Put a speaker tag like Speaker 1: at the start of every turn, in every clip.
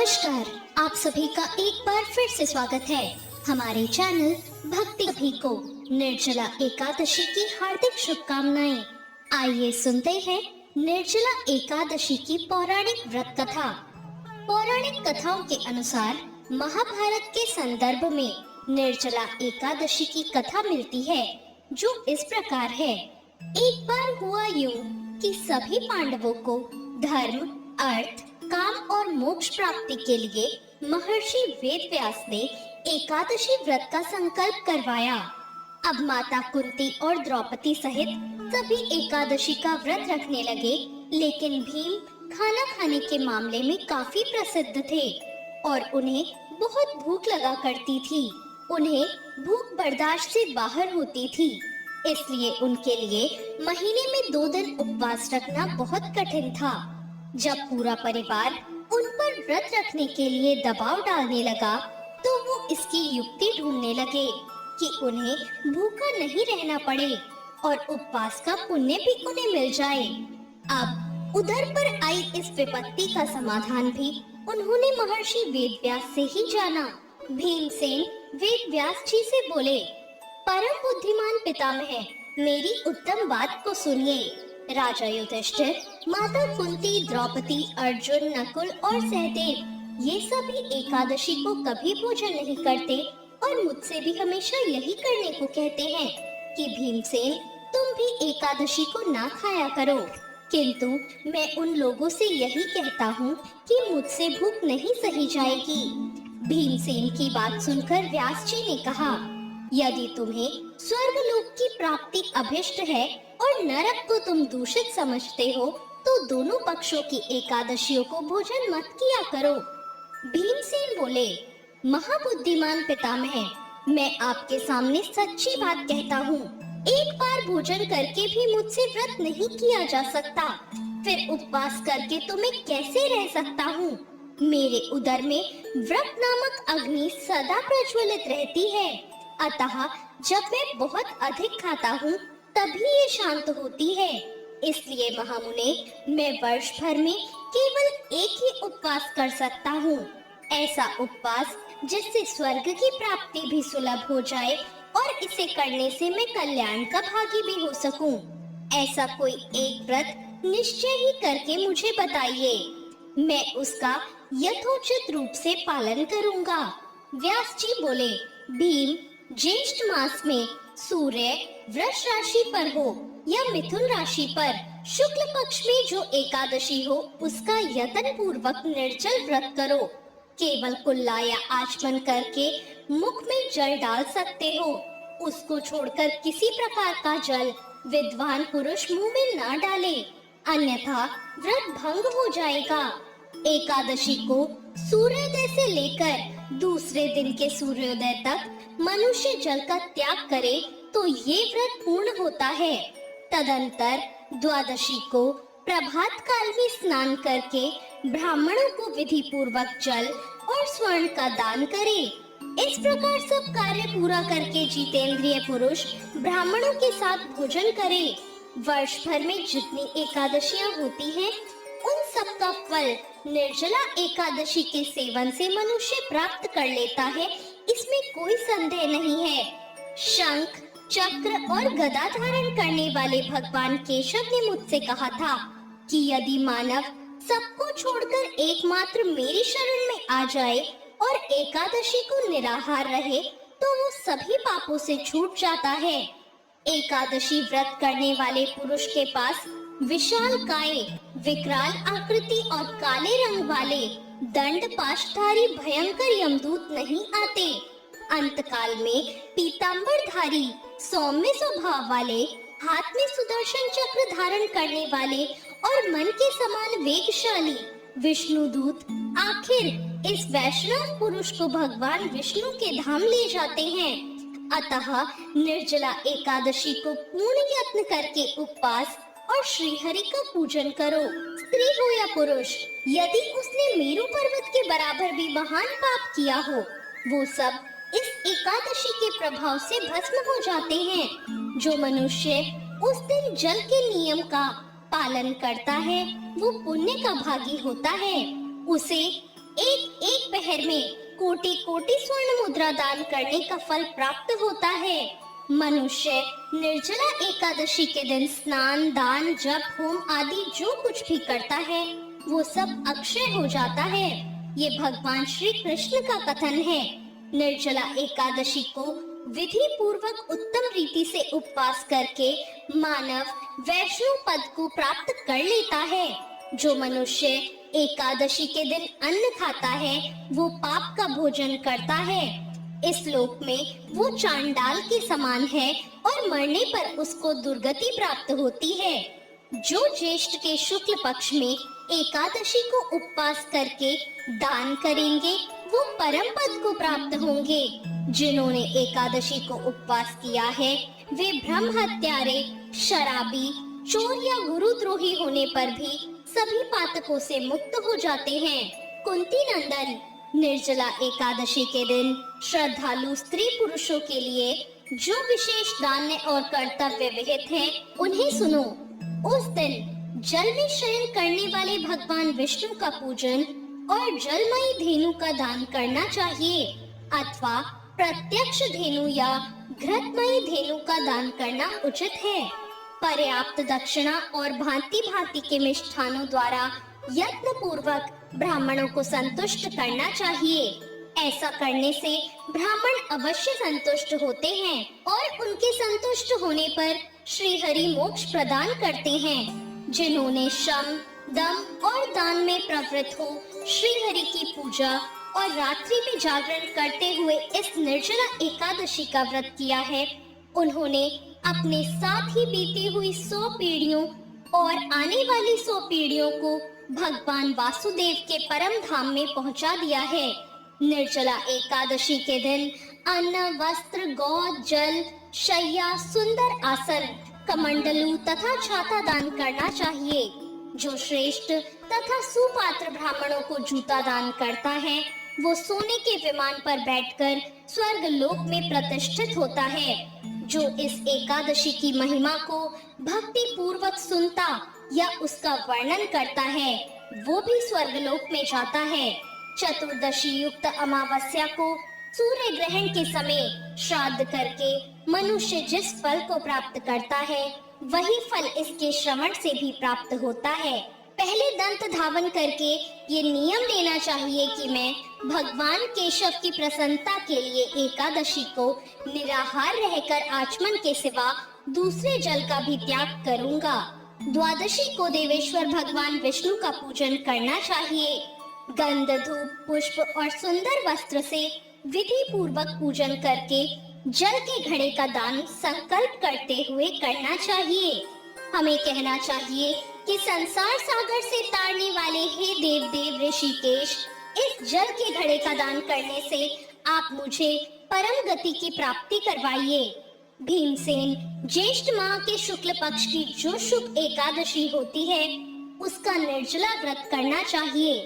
Speaker 1: नमस्कार, आप सभी का एक बार फिर से स्वागत है हमारे चैनल भक्ति भी को निर्जला एकादशी की हार्दिक शुभकामनाएं। आइए सुनते हैं निर्जला एकादशी की पौराणिक व्रत कथा। पौराणिक कथाओं के अनुसार महाभारत के संदर्भ में निर्जला एकादशी की कथा मिलती है, जो इस प्रकार है। एक बार हुआ यूं कि सभी पांडवों को धर्म, अर्थ, काम और मोक्ष प्राप्ति के लिए महर्षि वेदव्यास ने एकादशी व्रत का संकल्प करवाया। अब माता कुंती और द्रौपदी सहित सभी एकादशी का व्रत रखने लगे, लेकिन भीम खाना खाने के मामले में काफी प्रसिद्ध थे और उन्हें बहुत भूख लगा करती थी। उन्हें भूख बर्दाश्त से बाहर होती थी, इसलिए उनके लिए महीने में 2 दिन उपवास रखना बहुत कठिन था। जब पूरा परिवार उन पर व्रत रखने के लिए दबाव डालने लगा, तो वो इसकी युक्ति ढूंढने लगे कि उन्हें भूखा नहीं रहना पड़े और उपवास का पुण्य भी उन्हें मिल जाए। अब उधर पर आई इस विपत्ति का समाधान भी उन्होंने महर्षि वेदव्यास से ही जाना। भीमसेन वेदव्यास जी से बोले, परम बुद्धिमान पितामह, मेरी उत्तम बात को सुनिए। राजा युधिष्ठिर, माता कुंती, द्रौपदी, अर्जुन, नकुल और सहदेव ये सभी एकादशी को कभी भोजन नहीं करते और मुझसे भी हमेशा यही करने को कहते हैं कि भीमसेन, तुम भी एकादशी को ना खाया करो। किंतु मैं उन लोगों से यही कहता हूँ कि मुझसे भूख नहीं सही जाएगी। भीमसेन की बात सुनकर व्यास जी ने कहा, यदि तुम्हें स्वर्गलोक की प्राप्ति अभिष्ट है और नरक को तुम दूषित समझते हो, तो दोनों पक्षों की एकादशियों को भोजन मत किया करो। भीमसेन बोले, महाबुद्धिमान पितामह, मैं आपके सामने सच्ची बात कहता हूँ। एक बार भोजन करके भी मुझसे व्रत नहीं किया जा सकता, फिर उपवास करके तो मैं कैसे रह सकता हूँ। मेरे उदर में व्रत नामक अग्नि सदा प्रज्वलित रहती है, अतः जब मैं बहुत अधिक खाता हूँ तभी ये शांत होती है। इसलिए महामुने, मैं वर्ष भर में केवल एक ही उपवास कर सकता हूँ। ऐसा उपवास जिससे स्वर्ग की प्राप्ति भी सुलभ हो जाए और इसे करने से मैं कल्याण का भागी भी हो सकूं। ऐसा कोई एक व्रत निश्चय ही करके मुझे बताइए, मैं उसका यथोचित रूप से पालन करूंगा। व्यास जी बोले, भीम, ज्येष्ठ मास में सूर्य वृष राशि पर हो या मिथुन राशि पर शुक्ल पक्ष में जो एकादशी हो, उसका यत्न पूर्वक निर्जल व्रत करो। केवल कुल्ला या आचमन करके मुख में जल डाल सकते हो। उसको छोड़कर किसी प्रकार का जल विद्वान पुरुष मुंह में ना डाले, अन्यथा व्रत भंग हो जाएगा। एकादशी को सूर्योदय से लेकर दूसरे दिन के सूर्योदय तक मनुष्य जल का त्याग करे तो ये व्रत पूर्ण होता है। तदंतर द्वादशी को प्रभात काल में स्नान करके ब्राह्मणों को विधि पूर्वक जल और स्वर्ण का दान करे। इस प्रकार सब कार्य पूरा करके जितेंद्रिय पुरुष ब्राह्मणों के साथ भोजन करे। वर्ष भर में जितनी एकादशियां होती हैं, उन सब का फल निर्जला एकादशी के सेवन से मनुष्य प्राप्त कर लेता है, इसमें कोई संदेह नहीं है। शंख, चक्र और गदा धारण करने वाले भगवान केशव ने मुझसे कहा था कि यदि मानव सबको छोड़कर एकमात्र मेरी शरण में आ जाए और एकादशी को निराहार रहे, तो वो सभी पापों से छूट जाता है। एकादशी व्रत करने वाले पुरुष के पास विशाल काय, विकराल आकृति और काले रंग वाले दंड पाशधारी भयंकर यमदूत नहीं आते। अंतकाल में पीतांबरधारी सौम्य स्वभाव वाले, हाथ में सुदर्शन चक्र धारण करने वाले और मन के समान वेगशाली विष्णुदूत आखिर इस वैष्णव पुरुष को भगवान विष्णु के धाम ले जाते हैं। अतः निर्जला एकादशी को पूर्ण यत्न करके उपवास और श्री हरि का पूजन करो। स्त्री हो या पुरुष, यदि उसने मेरु पर्वत के बराबर भी महान पाप किया हो, वो सब इस एकादशी के प्रभाव से भस्म हो जाते हैं। जो मनुष्य उस दिन जल के नियम का पालन करता है, वो पुण्य का भागी होता है। उसे एक शहर में कोटि कोटि स्वर्ण मुद्रा दान करने का फल प्राप्त होता है। मनुष्य निर्जला एकादशी के दिन स्नान, दान, जप, होम आदि जो कुछ भी करता है वो सब अक्षय हो जाता है। ये भगवान श्री कृष्ण का कथन है। निर्जला एकादशी को विधि पूर्वक उत्तम रीति से उपवास करके मानव वैष्णव पद को प्राप्त कर लेता है। जो मनुष्य एकादशी के दिन अन्न खाता है वो पाप का भोजन करता है। इस लोक में वो चांडाल के समान है और मरने पर उसको दुर्गति प्राप्त होती है। जो ज्येष्ठ के शुक्ल पक्ष में एकादशी को उपवास करके दान करेंगे वो परम पद को प्राप्त होंगे। जिन्होंने एकादशी को उपवास किया है वे ब्रह्म हत्यारे, शराबी, चोर या गुरुद्रोही होने पर भी सभी पातकों से मुक्त हो जाते हैं। कुंती नंदन, निर्जला एकादशी के दिन श्रद्धालु स्त्री पुरुषों के लिए जो विशेष दान और कर्तव्य विहित हैं, उन्हें सुनो। उस दिन जल में शयन करने वाले भगवान विष्णु का पूजन और जलमयी धेनु का दान करना चाहिए अथवा प्रत्यक्ष धेनु या घृतमयी धेनु का दान करना उचित है। पर्याप्त दक्षिणा और भांति भांति के मिष्ठानों द्वारा यत्न पूर्वक ब्राह्मणों को संतुष्ट करना चाहिए। ऐसा करने से ब्राह्मण अवश्य संतुष्ट होते हैं और उनके संतुष्ट होने पर श्री हरि मोक्ष प्रदान करते हैं। जिन्होंने शम, दम और दान में प्रवृत्त हो श्री हरि की पूजा और रात्रि में जागरण करते हुए इस निर्जला एकादशी का व्रत किया है, उन्होंने अपने साथ ही बीती हुई 100 पीढ़ियों और आने वाली 100 पीढ़ियों को भगवान वासुदेव के परम धाम में पहुंचा दिया है। निर्जला एकादशी के दिन अन्न, वस्त्र, गौ, जल, शैया, सुंदर आसन, कमंडलू तथा छाता दान करना चाहिए। जो श्रेष्ठ तथा सुपात्र ब्राह्मणों को जूता दान करता है वो सोने के विमान पर बैठकर स्वर्ग लोक में प्रतिष्ठित होता है। जो इस एकादशी की महिमा को भक्ति पूर्वक सुनता या उसका वर्णन करता है वो भी स्वर्ग लोक में जाता है। चतुर्दशी युक्त अमावस्या को सूर्य ग्रहण के समय श्राद्ध करके मनुष्य जिस फल को प्राप्त करता है वही फल इसके श्रवण से भी प्राप्त होता है। पहले दंत धावन करके ये नियम लेना चाहिए कि मैं भगवान केशव की प्रसन्नता के लिए एकादशी को निराहार रहकर आचमन के सिवा दूसरे जल का भी त्याग करूंगा। द्वादशी को देवेश्वर भगवान विष्णु का पूजन करना चाहिए। गंध, धूप, पुष्प और सुंदर वस्त्र से विधि पूर्वक पूजन करके जल के घड़े का दान संकल्प करते हुए करना चाहिए। हमें कहना चाहिए कि संसार सागर से तारने वाले हे देव देव ऋषिकेश, इस जल के घड़े का दान करने से आप मुझे परम गति की प्राप्ति करवाइए। भीमसेन, ज्येष्ठ माह के शुक्ल पक्ष की जो शुभ एकादशी होती है उसका निर्जला व्रत करना चाहिए।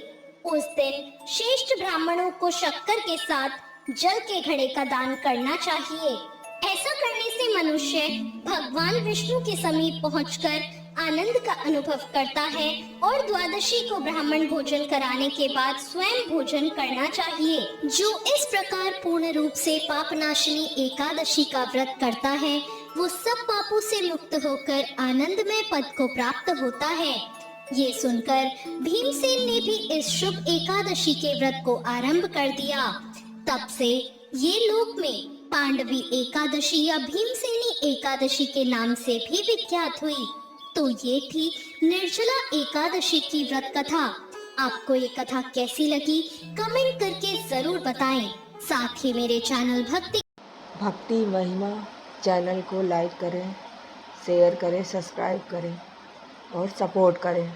Speaker 1: उस दिन श्रेष्ठ ब्राह्मणों को शक्कर के साथ जल के घड़े का दान करना चाहिए। ऐसा करने से मनुष्य भगवान विष्णु के समीप पहुंचकर आनंद का अनुभव करता है और द्वादशी को ब्राह्मण भोजन कराने के बाद स्वयं भोजन करना चाहिए। जो इस प्रकार पूर्ण रूप से पापनाशिनी एकादशी का व्रत करता है वो सब पापों से मुक्त होकर आनंदमय पद को प्राप्त होता है। ये सुनकर भीमसेन ने भी इस शुभ एकादशी के व्रत को आरंभ कर दिया। तब से ये लोक में पांडवी एकादशी या भीमसेनी एकादशी के नाम से भी विख्यात हुई। तो ये थी निर्जला एकादशी की व्रत कथा। आपको ये कथा कैसी लगी कमेंट करके जरूर बताएं। साथ ही मेरे चैनल भक्ति
Speaker 2: महिमा चैनल को लाइक करें, शेयर करें, सब्सक्राइब करें और सपोर्ट करें।